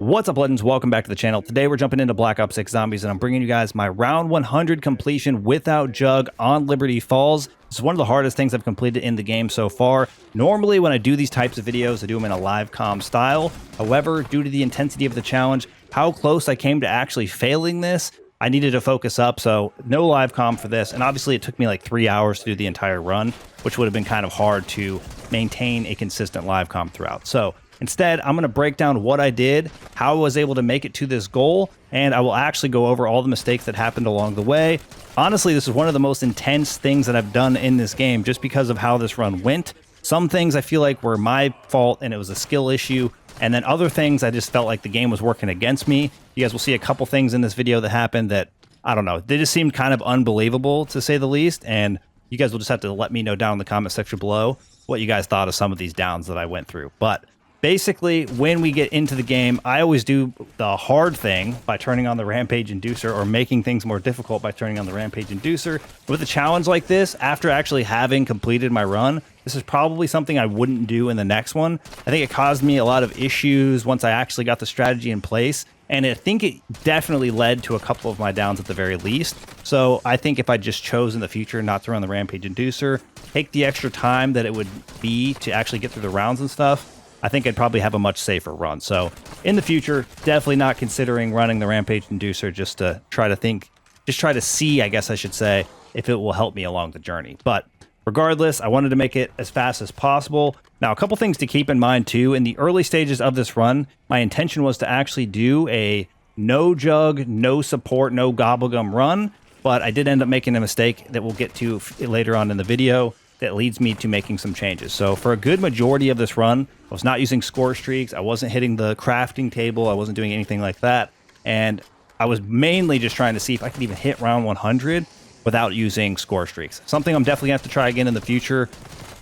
What's up, legends? Welcome back to the channel. Today we're jumping into Black Ops 6 Zombies, and I'm bringing you guys my round 100 completion without Jugg on Liberty Falls. This is one of the hardest things I've completed in the game so far. Normally when I do these types of videos, I do them in a live comm style. However, due to the intensity of the challenge, how close I came to actually failing this, I needed to focus up, so no live comm for this. And obviously it took me like 3 hours to do the entire run, which would have been kind of hard to maintain a consistent live comm throughout. So instead, I'm going to break down what I did, how I was able to make it to this goal, and I will actually go over all the mistakes that happened along the way. Honestly, this is one of the most intense things that I've done in this game just because of how this run went. Some things I feel like were my fault and it was a skill issue, and then other things I just felt like the game was working against me. You guys will see a couple things in this video that happened that, I don't know, they just seemed kind of unbelievable to say the least, and you guys will just have to let me know down in the comment section below what you guys thought of some of these downs that I went through. But basically, when we get into the game, I always do the hard thing by turning on the rampage inducer, or making things more difficult by turning on the rampage inducer. With a challenge like this, after actually having completed my run, this is probably something I wouldn't do in the next one. I think it caused me a lot of issues once I actually got the strategy in place, and I think it definitely led to a couple of my downs at the very least. So I think if I just chose in the future not to run the rampage inducer, take the extra time that it would be to actually get through the rounds and stuff, I think I'd probably have a much safer run. So in the future, definitely not considering running the rampage inducer, just to try to see, I guess I should say, if it will help me along the journey. But regardless, I wanted to make it as fast as possible. Now, a couple things to keep in mind too. In the early stages of this run, my intention was to actually do a no Jugg, no support, no gobblegum run, but I did end up making a mistake that we'll get to later on in the video that leads me to making some changes. So for a good majority of this run, I was not using score streaks, I wasn't hitting the crafting table, I wasn't doing anything like that, and I was mainly just trying to see if I could even hit round 100 without using score streaks. Something I'm definitely going to have to try again in the future.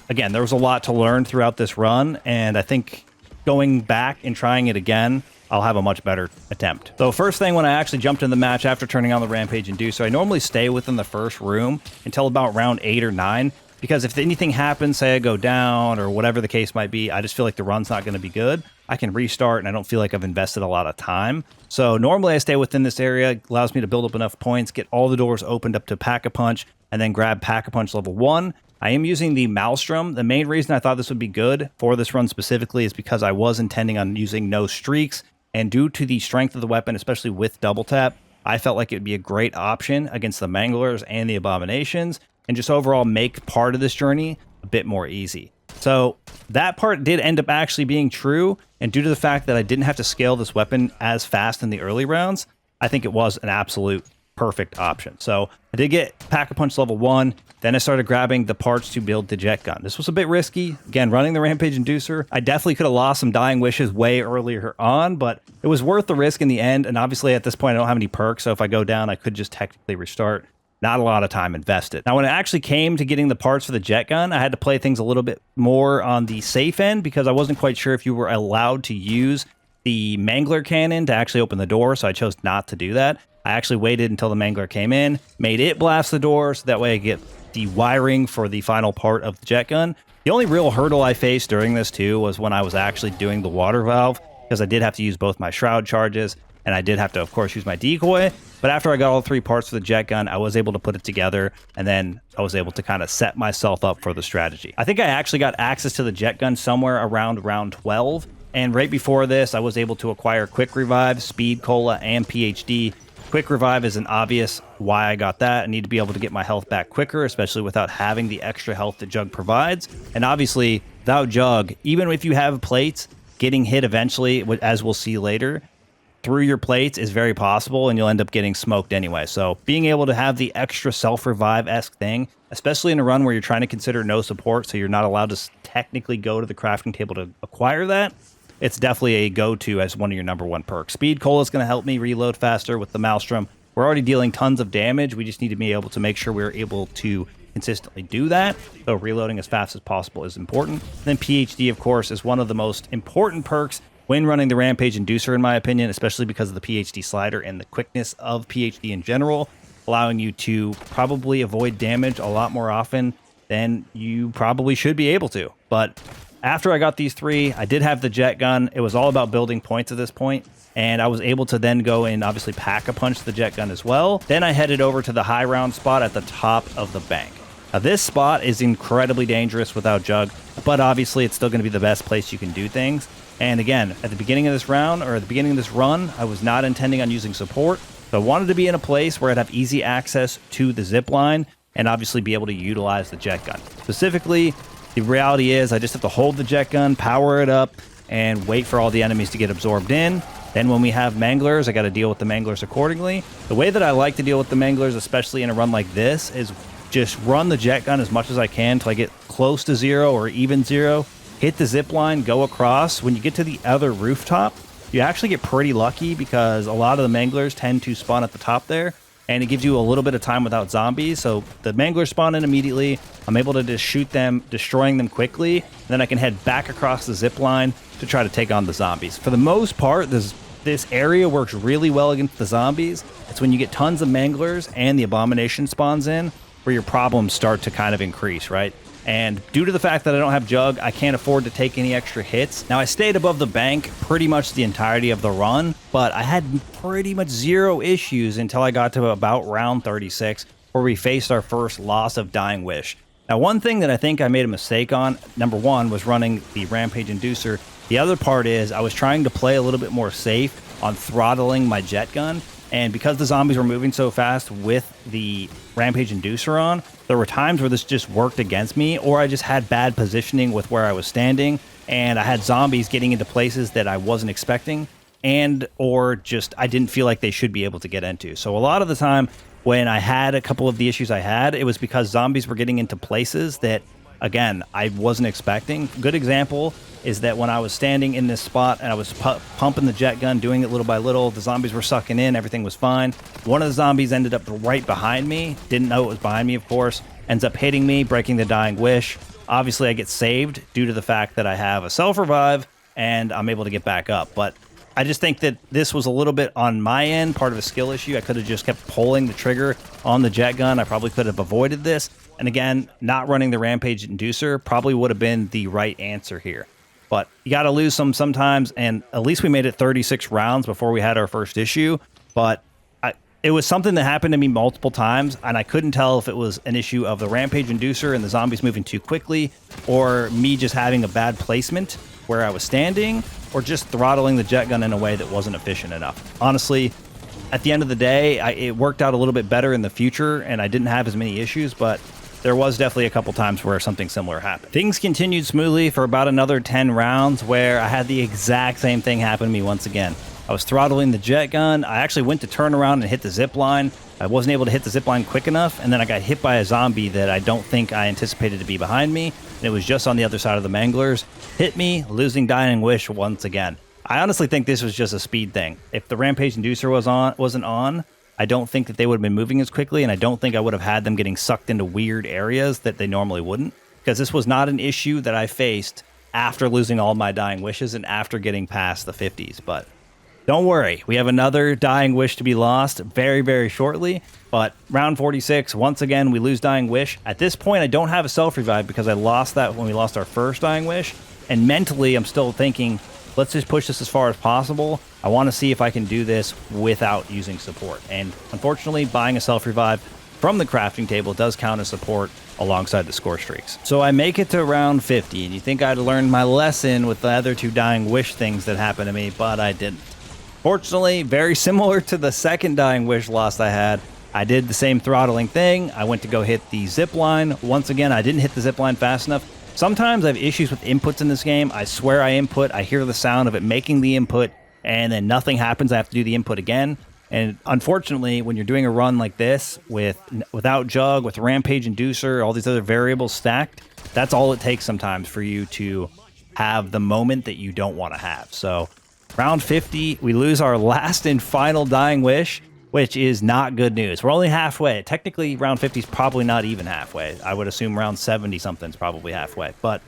Again, there was a lot to learn throughout this run, and I think going back and trying it again, I'll have a much better attempt. So first thing, when I actually jumped in the match after turning on the rampage inducer, I normally stay within the first room until about round 8 or 9, because if anything happens, say I go down or whatever the case might be, I just feel like the run's not going to be good. I can restart and I don't feel like I've invested a lot of time. So normally I stay within this area. It allows me to build up enough points, get all the doors opened up to Pack-a-Punch, and then grab Pack-a-Punch level 1. I am using the Maelstrom. The main reason I thought this would be good for this run specifically is because I was intending on using no streaks, and due to the strength of the weapon, especially with double tap, I felt like it would be a great option against the Manglers and the Abominations, and just overall make part of this journey a bit more easy. So that part did end up actually being true, and due to the fact that I didn't have to scale this weapon as fast in the early rounds, I think it was an absolute perfect option. So I did get Pack-a-Punch level 1, then I started grabbing the parts to build the jet gun. This was a bit risky. Again, running the rampage inducer, I definitely could have lost some dying wishes way earlier on, but it was worth the risk in the end, and obviously at this point I don't have any perks, so if I go down I could just technically restart. Not a lot of time invested. Now, when it actually came to getting the parts for the jet gun, I had to play things a little bit more on the safe end because I wasn't quite sure if you were allowed to use the Mangler cannon to actually open the door, so I chose not to do that. I actually waited until the Mangler came in, made it blast the door, so that way I get the wiring for the final part of the jet gun. The only real hurdle I faced during this too was when I was actually doing the water valve, because I did have to use both my shroud charges, and I did have to, of course, use my decoy. But after I got all 3 parts for the jet gun, I was able to put it together, and then I was able to kind of set myself up for the strategy. I think I actually got access to the jet gun somewhere around round 12, and right before this, I was able to acquire Quick Revive, Speed Cola, and PhD. Quick Revive is an obvious why I got that. I need to be able to get my health back quicker, especially without having the extra health that Jugg provides. And obviously, without Jugg, even if you have plates, getting hit eventually, as we'll see later, through your plates is very possible, and you'll end up getting smoked anyway. So being able to have the extra self-revive-esque thing, especially in a run where you're trying to consider no support, so you're not allowed to technically go to the crafting table to acquire that, it's definitely a go-to as one of your #1 perks. Speed Cola is going to help me reload faster with the Maelstrom. We're already dealing tons of damage. We just need to be able to make sure we're able to consistently do that. So reloading as fast as possible is important. And then PhD, of course, is one of the most important perks when running the rampage inducer, in my opinion, especially because of the PhD slider and the quickness of PhD in general, allowing you to probably avoid damage a lot more often than you probably should be able to. But After I got these 3, I did have the jet gun. It was all about building points at this point, and I was able to then go and obviously pack-a-punch the jet gun as well. Then I headed over to the high round spot at the top of the bank. Now, this spot is incredibly dangerous without Jugg, but obviously it's still going to be the best place you can do things. And again, at the beginning of this round, or at the beginning of this run, I was not intending on using support, so I wanted to be in a place where I'd have easy access to the zip line and obviously be able to utilize the jet gun. Specifically, the reality is I just have to hold the jet gun, power it up, and wait for all the enemies to get absorbed in. Then when we have manglers, I got to deal with the manglers accordingly. The way that I like to deal with the manglers, especially in a run like this, is just run the jet gun as much as I can until I get close to 0 or even 0. Hit the zip line, go across. When you get to the other rooftop, you actually get pretty lucky because a lot of the manglers tend to spawn at the top there, and it gives you a little bit of time without zombies. So the manglers spawn in immediately. I'm able to just shoot them, destroying them quickly. And then I can head back across the zip line to try to take on the zombies. For the most part, this area works really well against the zombies. It's when you get tons of manglers and the abomination spawns in where your problems start to kind of increase, right? And due to the fact that I don't have Jugg, I can't afford to take any extra hits. Now, I stayed above the bank pretty much the entirety of the run, but I had pretty much 0 issues until I got to about round 36, where we faced our first loss of Dying Wish. Now, one thing that I think I made a mistake on, number 1, was running the Rampage Inducer. The other part is I was trying to play a little bit more safe on throttling my jet gun. And because the zombies were moving so fast with the Rampage Inducer on, there were times where this just worked against me, or I just had bad positioning with where I was standing, and I had zombies getting into places that I wasn't expecting, and or just I didn't feel like they should be able to get into. So a lot of the time when I had a couple of the issues I had, it was because zombies were getting into places that, again, I wasn't expecting. Good example is that when I was standing in this spot and I was pumping the jet gun, doing it little by little, the zombies were sucking in, everything was fine. One of the zombies ended up right behind me, didn't know it was behind me, of course, ends up hitting me, breaking the Dying Wish. Obviously, I get saved due to the fact that I have a self-revive and I'm able to get back up. But I just think that this was a little bit on my end, part of a skill issue. I could have just kept pulling the trigger on the jet gun. I probably could have avoided this. And again, not running the Rampage Inducer probably would have been the right answer here. But you got to lose sometimes, and at least we made it 36 rounds before we had our first issue. But it was something that happened to me multiple times, and I couldn't tell if it was an issue of the Rampage Inducer and the zombies moving too quickly, or me just having a bad placement where I was standing, or just throttling the jet gun in a way that wasn't efficient enough. Honestly, at the end of the day, it worked out a little bit better in the future, and I didn't have as many issues, but there was definitely a couple times where something similar happened. Things continued smoothly for about another 10 rounds where I had the exact same thing happen to me once again. I was throttling the jet gun. I actually went to turn around and hit the zip line. I wasn't able to hit the zip line quick enough, and then I got hit by a zombie that I don't think I anticipated to be behind me, and it was just on the other side of the manglers. Hit me, losing Dying Wish once again. I honestly think this was just a speed thing. If the Rampage Inducer wasn't on, I don't think that they would have been moving as quickly, and I don't think I would have had them getting sucked into weird areas that they normally wouldn't, because this was not an issue that I faced after losing all my Dying Wishes and after getting past the 50s. But don't worry, we have another Dying Wish to be lost very, very shortly. But round 46, once again, we lose Dying Wish. At this point, I don't have a self-revive because I lost that when we lost our first Dying Wish, and mentally, I'm still thinking, let's just push this as far as possible. I want to see if I can do this without using support. And unfortunately, buying a self-revive from the crafting table does count as support alongside the score streaks. So I make it to round 50, and you think I'd learned my lesson with the other 2 Dying Wish things that happened to me, but I didn't. Fortunately, very similar to the second Dying Wish loss I had, I did the same throttling thing. I went to go hit the zip line. Once again, I didn't hit the zip line fast enough. Sometimes I have issues with inputs in this game. I swear I input, I hear the sound of it making the input, and then nothing happens. I have to do the input again. And unfortunately, when you're doing a run like this without Jugg, with Rampage Inducer, all these other variables stacked, that's all it takes sometimes for you to have the moment that you don't want to have. So round 50, we lose our last and final Dying Wish, which is not good news. We're only halfway. Technically, round 50 is probably not even halfway. I would assume round 70 something is probably halfway. But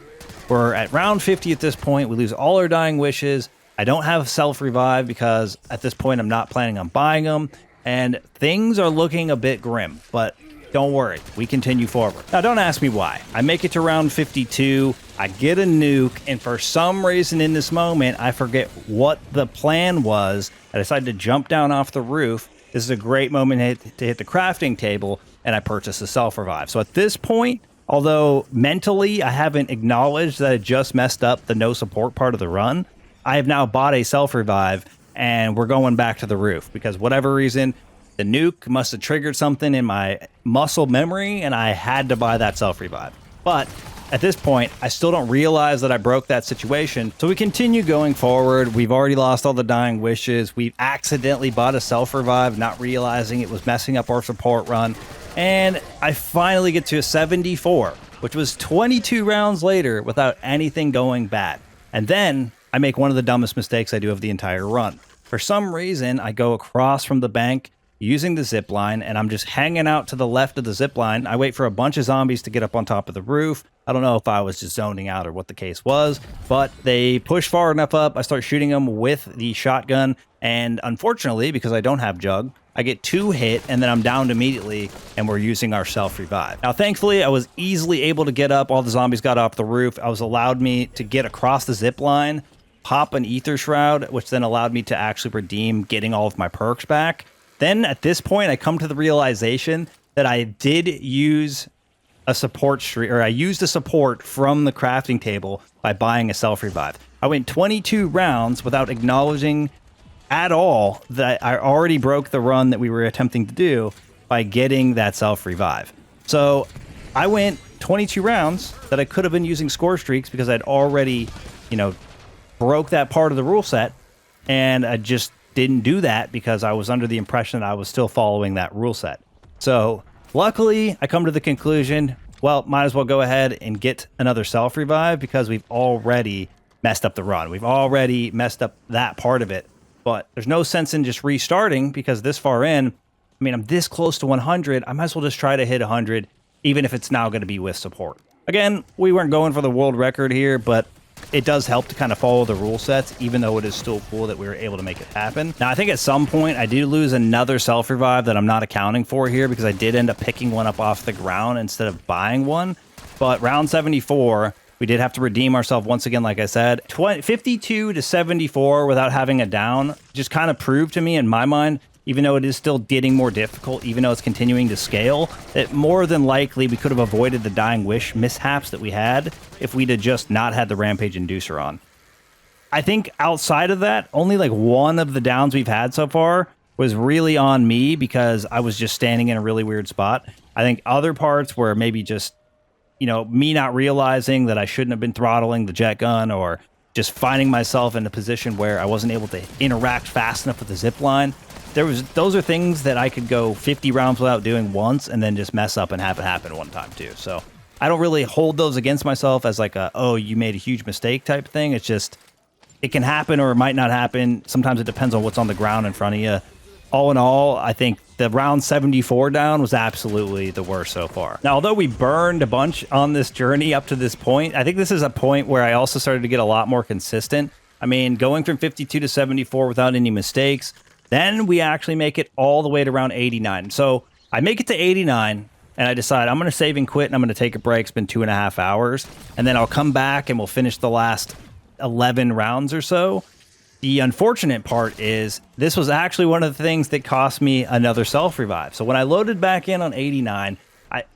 we're at round 50 at this point. We lose all our Dying Wishes. I don't have self-revive because at this point I'm not planning on buying them. And things are looking a bit grim. But don't worry, we continue forward. Now, don't ask me why. I make it to round 52, I get a nuke, and for some reason in this moment, I forget what the plan was. I decided to jump down off the roof. This is a great moment to hit the crafting table, and I purchase a self-revive. So at this point, although mentally I haven't acknowledged that I just messed up the no support part of the run, I have now bought a self-revive, and we're going back to the roof because whatever reason, the nuke must have triggered something in my muscle memory, and I had to buy that self-revive. But at this point, I still don't realize that I broke that situation. So we continue going forward. We've already lost all the dying wishes. We've accidentally bought a self-revive, not realizing it was messing up our support run. And I finally get to a 74, which was 22 rounds later without anything going bad. And then I make one of the dumbest mistakes I do of the entire run. For some reason, I go across from the bank using the zip line, and I'm just hanging out to the left of the zip line. I wait for a bunch of zombies to get up on top of the roof. I don't know if I was just zoning out or what the case was, but they push far enough up. I start shooting them with the shotgun, and unfortunately, because I don't have Jugg, I get 2 hit, and then I'm downed immediately, and we're using our self-revive. Now, thankfully, I was easily able to get up. All the zombies got off the roof. I was allowed me to get across the zip line, pop an ether shroud, which then allowed me to actually redeem getting all of my perks back. Then at this point, I come to the realization that I did use a support streak, or I used a support from the crafting table by buying a self-revive. I went 22 rounds without acknowledging at all that I already broke the run that we were attempting to do by getting that self-revive. So I went 22 rounds that I could have been using score streaks because I'd already, broke that part of the rule set, and I just didn't do that because I was under the impression that I was still following that rule set. So luckily, I come to the conclusion, well, might as well go ahead and get another self-revive because we've already messed up the run. We've already messed up that part of it. But there's no sense in just restarting because this far in, I'm this close to 100. I might as well just try to hit 100, even if it's now going to be with support. Again, we weren't going for the world record here, but it does help to kind of follow the rule sets, even though it is still cool that we were able to make it happen. Now, I think at some point I do lose another self-revive that I'm not accounting for here because I did end up picking one up off the ground instead of buying one. But round 74, we did have to redeem ourselves once again, like I said. 52 to 74 without having a down just kind of proved to me in my mind, even though it is still getting more difficult, even though it's continuing to scale, that more than likely we could have avoided the dying wish mishaps that we had if we'd have just not had the rampage inducer on. I think outside of that, only like one of the downs we've had so far was really on me because I was just standing in a really weird spot. I think other parts were maybe just, me not realizing that I shouldn't have been throttling the jet gun, or just finding myself in a position where I wasn't able to interact fast enough with the zip line. Those are things that I could go 50 rounds without doing once and then just mess up and have it happen one time too. So I don't really hold those against myself as like you made a huge mistake type thing. It's just, it can happen or it might not happen. Sometimes it depends on what's on the ground in front of you. All in all, I think the round 74 down was absolutely the worst so far. Now, although we burned a bunch on this journey up to this point, I think this is a point where I also started to get a lot more consistent. Going from 52 to 74 without any mistakes. Then we actually make it all the way to round 89. So I make it to 89, and I decide I'm going to save and quit, and I'm going to take a break. It's been 2.5 hours. And then I'll come back, and we'll finish the last 11 rounds or so. The unfortunate part is this was actually one of the things that cost me another self-revive. So when I loaded back in on 89,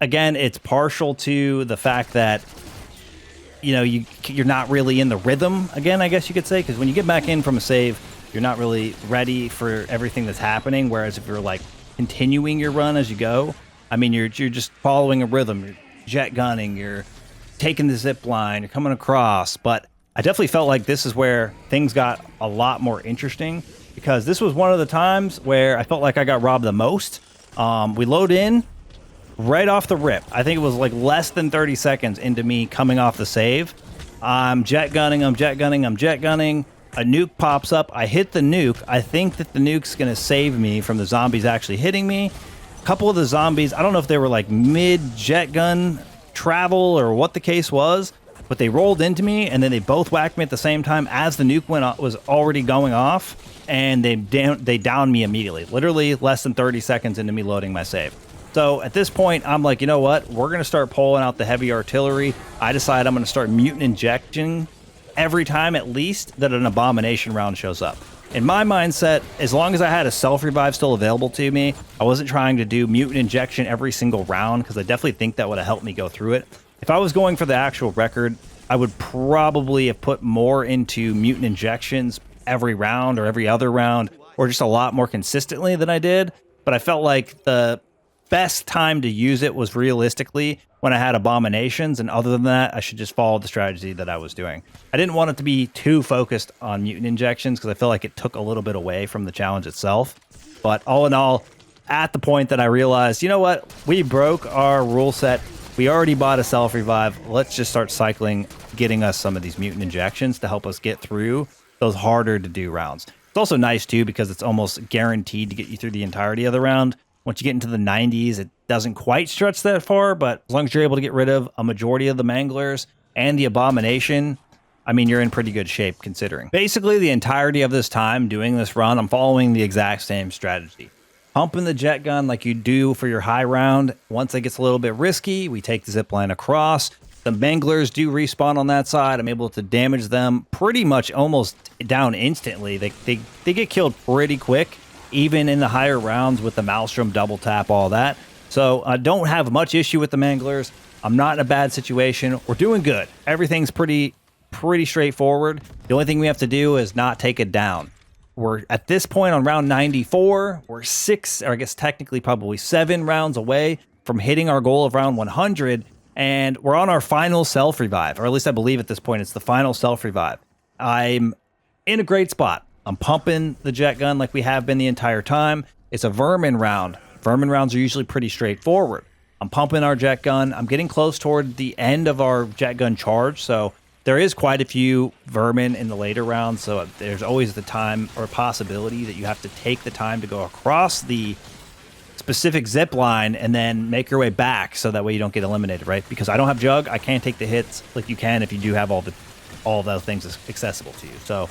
again, it's partial to the fact that, you're not really in the rhythm, again, I guess you could say, because when you get back in from a save, you're not really ready for everything that's happening. Whereas if you're like continuing your run as you go, you're just following a rhythm. You're jet gunning, you're taking the zip line, you're coming across. But I definitely felt like this is where things got a lot more interesting because this was one of the times where I felt like I got robbed the most. We load in right off the rip. I think it was like less than 30 seconds into me coming off the save. I'm jet gunning. A nuke pops up. I hit the nuke. I think that the nuke's going to save me from the zombies actually hitting me. A couple of the zombies, I don't know if they were like mid-jet gun travel or what the case was, but they rolled into me and then they both whacked me at the same time as the nuke was already going off, and they downed me immediately. Literally less than 30 seconds into me loading my save. So at this point, I'm like, you know what? We're going to start pulling out the heavy artillery. I decide I'm going to start mutant injection every time at least that an abomination round shows up. In my mindset, as long as I had a self-revive still available to me, I wasn't trying to do mutant injection every single round because I definitely think that would have helped me go through it. If I was going for the actual record, I would probably have put more into mutant injections every round or every other round, or just a lot more consistently than I did. But I felt like the best time to use it was realistically when I had abominations, and other than that, I should just follow the strategy that I was doing. I didn't want it to be too focused on mutant injections because I feel like it took a little bit away from the challenge itself. But all in all, at the point that I realized, you know what, we broke our rule set. We already bought a self-revive. Let's just start cycling, getting us some of these mutant injections to help us get through those harder to do rounds. It's also nice too because it's almost guaranteed to get you through the entirety of the round. Once you get into the 90s, it doesn't quite stretch that far, but as long as you're able to get rid of a majority of the manglers and the abomination, I mean, you're in pretty good shape considering. Basically, the entirety of this time doing this run, I'm following the exact same strategy. Pumping the jet gun like you do for your high round. Once it gets a little bit risky, we take the zip line across. The manglers do respawn on that side. I'm able to damage them pretty much almost down instantly. They get killed pretty quick, even in the higher rounds with the Maelstrom double tap, all that. So I don't have much issue with the manglers. I'm not in a bad situation. We're doing good. Everything's pretty straightforward. The only thing we have to do is not take it down. We're at this point on round 94. We're 6, or I guess technically probably 7 rounds away from hitting our goal of round 100. And we're on our final self-revive, or at least I believe at this point it's the final self-revive. I'm in a great spot. I'm pumping the jet gun like we have been the entire time. It's a vermin round. Vermin rounds are usually pretty straightforward. I'm pumping our jet gun. I'm getting close toward the end of our jet gun charge, so there is quite a few vermin in the later rounds, so there's always the time or possibility that you have to take the time to go across the specific zip line and then make your way back so that way you don't get eliminated, right? Because I don't have Jugg, I can't take the hits like you can if you do have all of those things accessible to you. So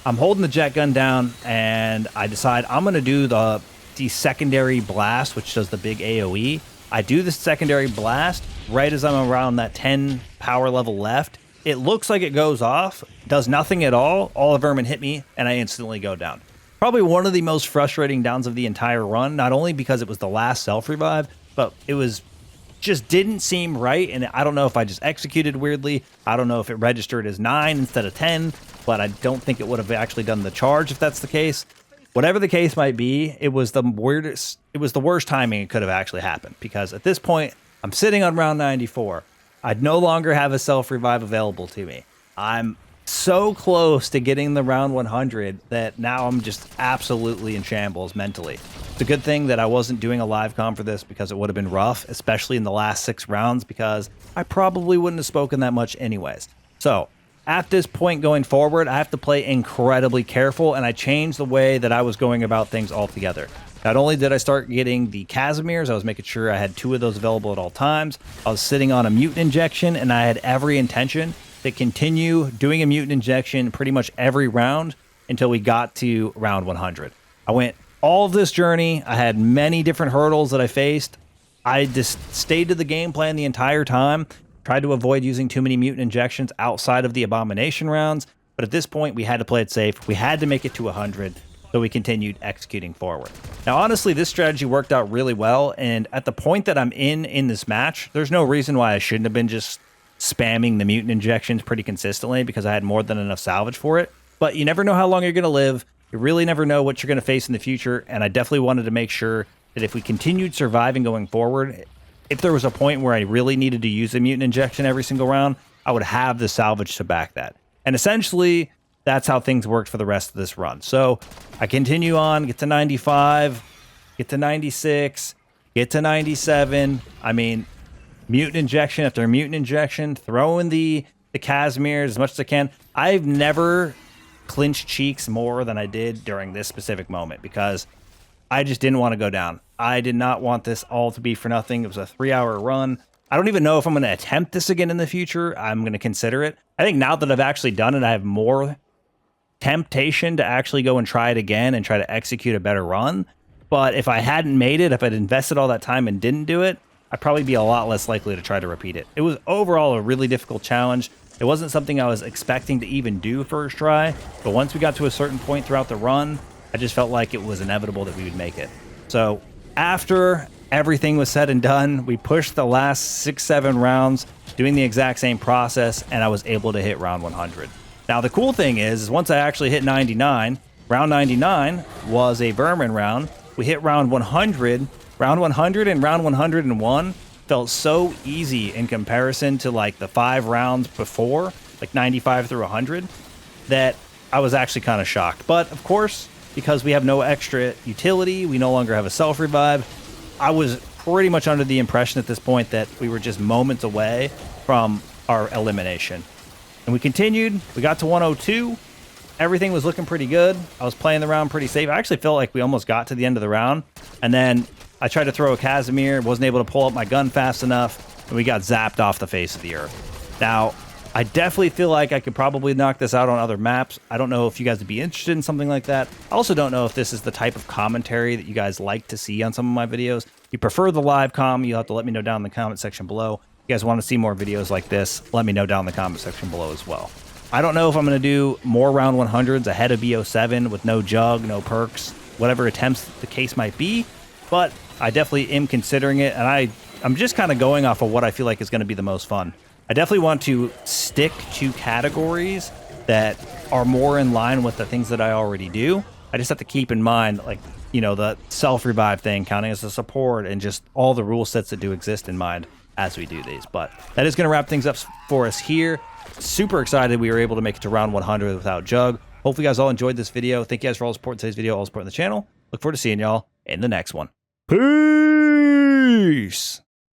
I'm holding the jet gun down and I decide I'm going to do the secondary blast, which does the big AoE. I do the secondary blast right as I'm around that 10 power level left. It looks like it goes off, does nothing at all the vermin hit me, and I instantly go down. Probably one of the most frustrating downs of the entire run, not only because it was the last self-revive, but it was just didn't seem right, and I don't know if I just executed weirdly. I don't know if it registered as 9 instead of 10, but I don't think it would have actually done the charge if that's the case. Whatever the case might be, it was the worst timing it could have actually happened, because at this point, I'm sitting on round 94. I'd no longer have a self-revive available to me. I'm so close to getting the round 100 that now I'm just absolutely in shambles mentally. It's a good thing that I wasn't doing a live comm for this because it would have been rough, especially in the last 6 rounds, because I probably wouldn't have spoken that much anyways. So at this point going forward, I have to play incredibly careful, and I changed the way that I was going about things altogether. Not only did I start getting the Casimirs, I was making sure I had 2 of those available at all times. I was sitting on a mutant injection, and I had every intention to continue doing a mutant injection pretty much every round until we got to round 100. I went all of this journey. I had many different hurdles that I faced. I just stayed to the game plan the entire time, tried to avoid using too many mutant injections outside of the abomination rounds, but at this point we had to play it safe. We had to make it to 100, so we continued executing forward. Now honestly, this strategy worked out really well, and at the point that I'm in this match, there's no reason why I shouldn't have been just spamming the mutant injections pretty consistently, because I had more than enough salvage for it. But you never know how long you're going to live. You really never know what you're going to face in the future, and I definitely wanted to make sure that if we continued surviving going forward, if there was a point where I really needed to use a mutant injection every single round, I would have the salvage to back that. And essentially, that's how things worked for the rest of this run. So I continue on, get to 95, get to 96, get to 97. I mean, mutant injection after mutant injection, throwing the Casimirs as much as I can. I've never clinched cheeks more than I did during this specific moment, because I just didn't want to go down. I did not want this all to be for nothing. It was a 3-hour run. I don't even know if I'm going to attempt this again in the future. I'm going to consider it. I think now that I've actually done it, I have more temptation to actually go and try it again and try to execute a better run. But if I hadn't made it, if I'd invested all that time and didn't do it, I'd probably be a lot less likely to try to repeat it. It was overall a really difficult challenge. It wasn't something I was expecting to even do first try, but once we got to a certain point throughout the run, I just felt like it was inevitable that we would make it. So after everything was said and done, we pushed the last 6-7 rounds, doing the exact same process, and I was able to hit round 100. Now the cool thing is once I actually hit 99, round 99 was a vermin round. We hit round 100. Round 100 and round 101 felt so easy in comparison to like the 5 rounds before, like 95 through 100, that I was actually kind of shocked. But of course, because we have no extra utility, we no longer have a self-revive, I was pretty much under the impression at this point that we were just moments away from our elimination. And we continued, we got to 102, everything was looking pretty good. I was playing the round pretty safe. I actually felt like we almost got to the end of the round, and then I tried to throw a Casimir, wasn't able to pull up my gun fast enough, and we got zapped off the face of the earth. Now, I definitely feel like I could probably knock this out on other maps. I don't know if you guys would be interested in something like that. I also don't know if this is the type of commentary that you guys like to see on some of my videos. If you prefer the live comm, you'll have to let me know down in the comment section below. If you guys want to see more videos like this, let me know down in the comment section below as well. I don't know if I'm going to do more round 100s ahead of BO7 with no Jugg, no perks, whatever attempts the case might be, but I definitely am considering it, and I'm just kind of going off of what I feel like is going to be the most fun. I definitely want to stick to categories that are more in line with the things that I already do. I just have to keep in mind, like, you know, the self-revive thing, counting as a support, and just all the rule sets that do exist in mind as we do these. But that is going to wrap things up for us here. Super excited we were able to make it to round 100 without Jugg. Hopefully you guys all enjoyed this video. Thank you guys for all the support in today's video, all the support in the channel. Look forward to seeing y'all in the next one. Peace!